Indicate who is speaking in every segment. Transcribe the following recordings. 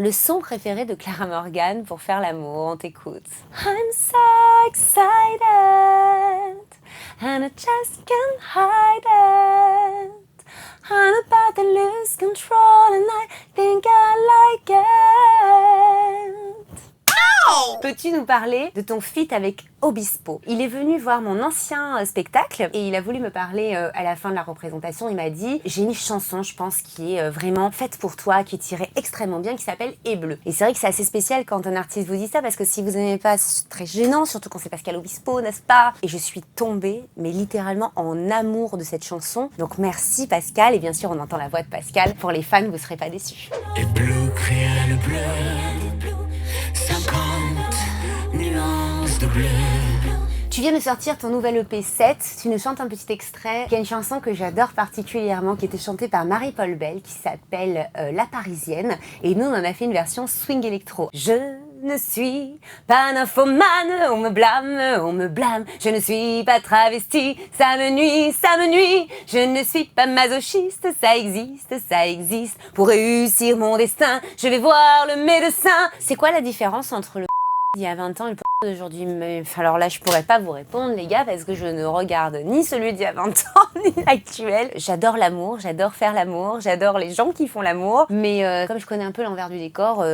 Speaker 1: le son préféré de Clara Morgan pour faire l'amour. On t'écoute. I'm so excited and I just can't hide it. I'm about to lose control and I think I like it. Peux-tu nous parler de ton feat avec Obispo? Il est venu voir mon ancien spectacle et il a voulu me parler à la fin de la représentation. Il m'a dit « J'ai une chanson, je pense, qui est vraiment faite pour toi, qui tirait extrêmement bien, qui s'appelle Et Bleu ». Et c'est vrai que c'est assez spécial quand un artiste vous dit ça, parce que si vous n'aimez pas, c'est très gênant, surtout quand c'est Pascal Obispo, n'est-ce pas? Et je suis tombée, mais littéralement en amour de cette chanson. Donc merci Pascal, et bien sûr on entend la voix de Pascal. Pour les fans, vous ne serez pas déçus.
Speaker 2: Et bleu, crayon bleu, 50 nuances de bleu.
Speaker 1: Tu viens de sortir ton nouvel EP 7, tu nous chantes un petit extrait. Il y a une chanson que j'adore particulièrement qui était chantée par Marie-Paul Bell qui s'appelle La Parisienne et nous on en a fait une version swing électro. Je ne suis pas nymphomane, on me blâme, je ne suis pas travestie, ça me nuit, je ne suis pas masochiste, ça existe, pour réussir mon destin, je vais voir le médecin. C'est quoi la différence entre le il y a 20 ans et le d'aujourd'hui? Alors là, je pourrais pas vous répondre, les gars, parce que je ne regarde ni celui d'il y a 20 ans, ni l'actuel. J'adore l'amour, j'adore faire l'amour, j'adore les gens qui font l'amour, mais comme je connais un peu l'envers du décor,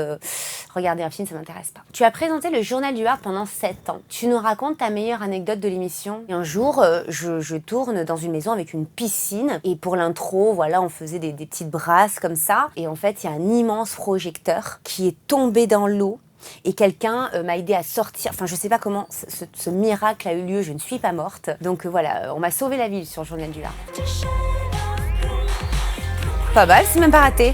Speaker 1: regarder un film, ça m'intéresse pas. Tu as présenté le Journal du Hard pendant 7 ans. Tu nous racontes ta meilleure anecdote de l'émission. Et un jour, je tourne dans une maison avec une piscine, et pour l'intro, voilà, on faisait des petites brasses comme ça, et en fait, il y a un immense projecteur qui est tombé dans l'eau. Et quelqu'un m'a aidé à sortir, enfin je sais pas comment ce miracle a eu lieu, je ne suis pas morte. Donc voilà, on m'a sauvé la vie sur le Journal du Hard. Pas mal, c'est même pas raté.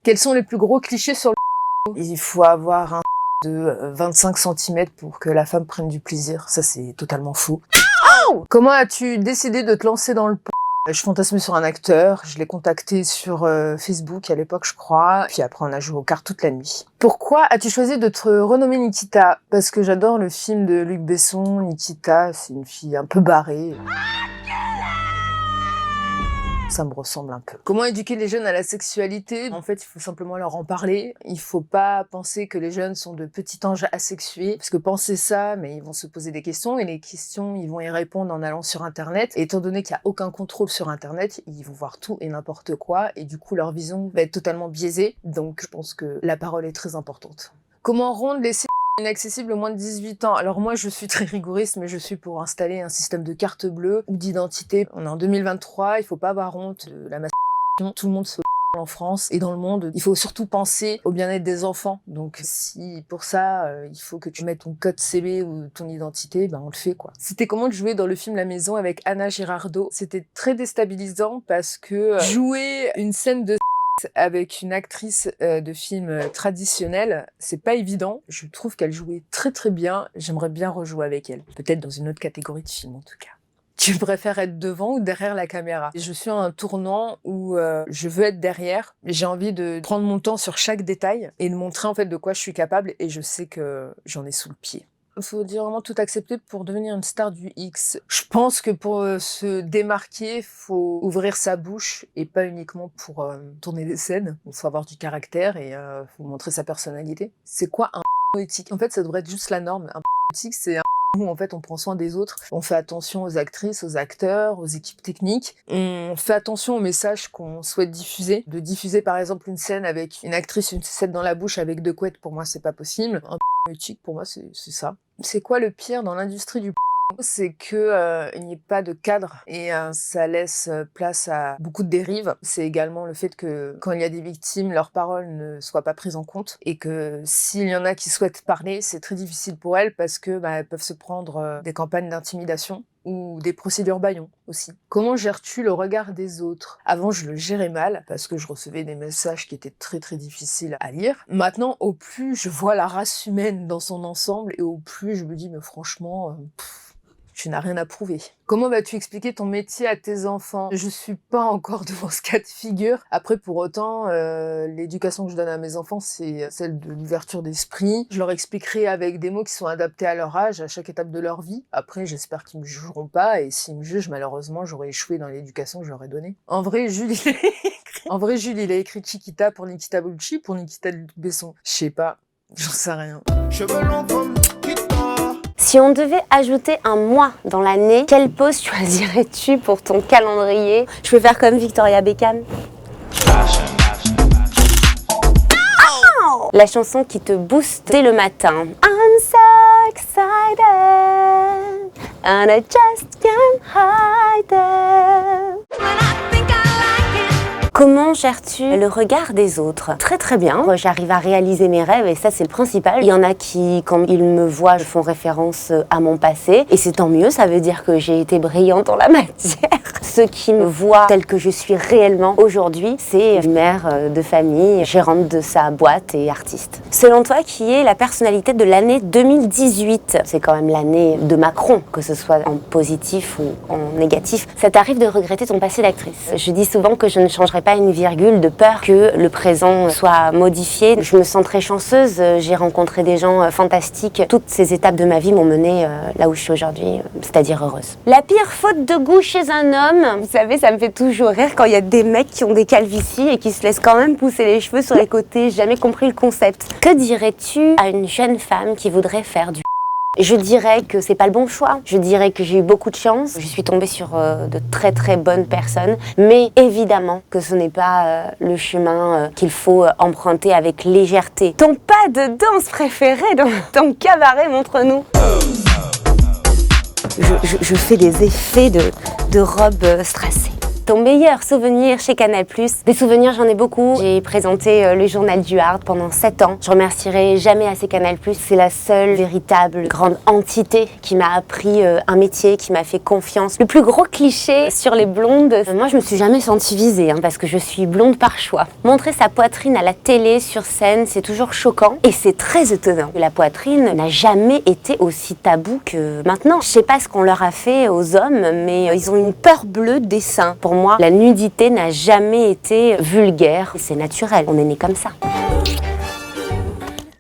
Speaker 3: Quels sont les plus gros clichés sur le Il faut avoir un de 25 cm pour que la femme prenne du plaisir. Ça, c'est totalement faux. Oh Comment as-tu décidé de te lancer dans le Je fantasmais sur un acteur, je l'ai contacté sur Facebook à l'époque, je crois. Puis après, on a joué aux cartes toute la nuit. Pourquoi as-tu choisi de te renommer Nikita? Parce que j'adore le film de Luc Besson, Nikita, c'est une fille un peu barrée. Ça me ressemble un peu. Comment éduquer les jeunes à la sexualité? En fait, il faut simplement leur en parler. Il faut pas penser que les jeunes sont de petits anges asexués. Parce que penser ça, mais ils vont se poser des questions. Et les questions, ils vont y répondre en allant sur Internet. Et étant donné qu'il n'y a aucun contrôle sur Internet, ils vont voir tout et n'importe quoi. Et du coup, leur vision va être totalement biaisée. Donc, je pense que la parole est très importante. Comment rendre les inaccessible aux moins de 18 ans. Alors moi, je suis très rigoriste, mais je suis pour installer un système de carte bleue ou d'identité. On est en 2023, il faut pas avoir honte de la masturbation. Tout le monde se en France et dans le monde. Il faut surtout penser au bien-être des enfants. Donc si pour ça, il faut que tu mettes ton code CB ou ton identité, ben on le fait quoi. C'était comment de jouer dans le film La Maison avec Anna Girardot? C'était très déstabilisant parce que jouer une scène de avec une actrice de film traditionnel, c'est pas évident. Je trouve qu'elle jouait très très bien. J'aimerais bien rejouer avec elle. Peut-être dans une autre catégorie de film en tout cas. Tu préfères être devant ou derrière la caméra? Je suis à un tournant où je veux être derrière. J'ai envie de prendre mon temps sur chaque détail et de montrer en fait de quoi je suis capable et je sais que j'en ai sous le pied. Il faut dire vraiment tout accepter pour devenir une star du X. Je pense que pour se démarquer, faut ouvrir sa bouche et pas uniquement pour tourner des scènes. Il faut avoir du caractère et faut montrer sa personnalité. C'est quoi un éthique? En fait, ça devrait être juste la norme. Un éthique, c'est un où en fait on prend soin des autres, on fait attention aux actrices, aux acteurs, aux équipes techniques, on fait attention aux messages qu'on souhaite diffuser. De diffuser par exemple une scène avec une actrice, une scène dans la bouche avec deux couettes, pour moi c'est pas possible. Un éthique pour moi c'est ça. C'est quoi le pire dans l'industrie du c'est que il n'y ait pas de cadre et ça laisse place à beaucoup de dérives. C'est également le fait que quand il y a des victimes, leurs paroles ne soient pas prises en compte et que s'il y en a qui souhaitent parler, c'est très difficile pour elles parce que elles peuvent se prendre des campagnes d'intimidation ou des procédures bâillons aussi. Comment gères-tu le regard des autres? Avant, je le gérais mal parce que je recevais des messages qui étaient très très difficiles à lire. Maintenant, au plus je vois la race humaine dans son ensemble et au plus je me dis mais franchement tu n'as rien à prouver. Comment vas-tu expliquer ton métier à tes enfants? Je suis pas encore devant ce cas de figure. Après, pour autant, l'éducation que je donne à mes enfants, c'est celle de l'ouverture d'esprit. Je leur expliquerai avec des mots qui sont adaptés à leur âge, à chaque étape de leur vie. Après, j'espère qu'ils me jugeront pas. Et s'ils me jugent, malheureusement, j'aurais échoué dans l'éducation que je leur ai donnée. En vrai, Julie En vrai, Jules, il a écrit Chiquita pour Nikita Bellucci, pour Nikita Besson. Je sais pas, j'en sais rien.
Speaker 4: Cheveux longs comme Nikita.
Speaker 1: Si on devait ajouter un mois dans l'année, quelle pause choisirais-tu pour ton calendrier? Je peux faire comme Victoria Beckham. La chanson qui te booste dès le matin. I'm so excited and I just can't hide it. Comment gères-tu le regard des autres? Très très bien, j'arrive à réaliser mes rêves et ça c'est le principal. Il y en a qui, quand ils me voient, font référence à mon passé et c'est tant mieux, ça veut dire que j'ai été brillante en la matière. Ceux qui me voient telle que je suis réellement aujourd'hui, c'est une mère de famille, gérante de sa boîte et artiste. Selon toi, qui est la personnalité de l'année 2018? C'est quand même l'année de Macron, que ce soit en positif ou en négatif. Ça t'arrive de regretter ton passé d'actrice? Je dis souvent que je ne changerai pas une virgule de peur que le présent soit modifié. Je me sens très chanceuse, j'ai rencontré des gens fantastiques. Toutes ces étapes de ma vie m'ont menée là où je suis aujourd'hui, c'est-à-dire heureuse. La pire faute de goût chez un homme, vous savez, ça me fait toujours rire quand il y a des mecs qui ont des calvities et qui se laissent quand même pousser les cheveux sur les côtés. J'ai jamais compris le concept. Que dirais-tu à une jeune femme qui voudrait faire du... Je dirais que c'est pas le bon choix. Je dirais que j'ai eu beaucoup de chance. Je suis tombée sur de très très bonnes personnes. Mais évidemment que ce n'est pas le chemin qu'il faut emprunter avec légèreté. Ton pas de danse préféré dans ton cabaret, montre-nous. Je fais des effets de robe strassée. Ton meilleur souvenir chez Canal+. Des souvenirs, j'en ai beaucoup. J'ai présenté le journal du Hard pendant 7 ans. Je remercierai jamais assez Canal+. C'est la seule véritable grande entité qui m'a appris un métier, qui m'a fait confiance. Le plus gros cliché sur les blondes, moi je me suis jamais sentie visée parce que je suis blonde par choix. Montrer sa poitrine à la télé, sur scène, c'est toujours choquant et c'est très étonnant. La poitrine n'a jamais été aussi tabou que maintenant. Je sais pas ce qu'on leur a fait aux hommes, mais ils ont une peur bleue des seins. Pour moi, la nudité n'a jamais été vulgaire. C'est naturel, on est né comme ça.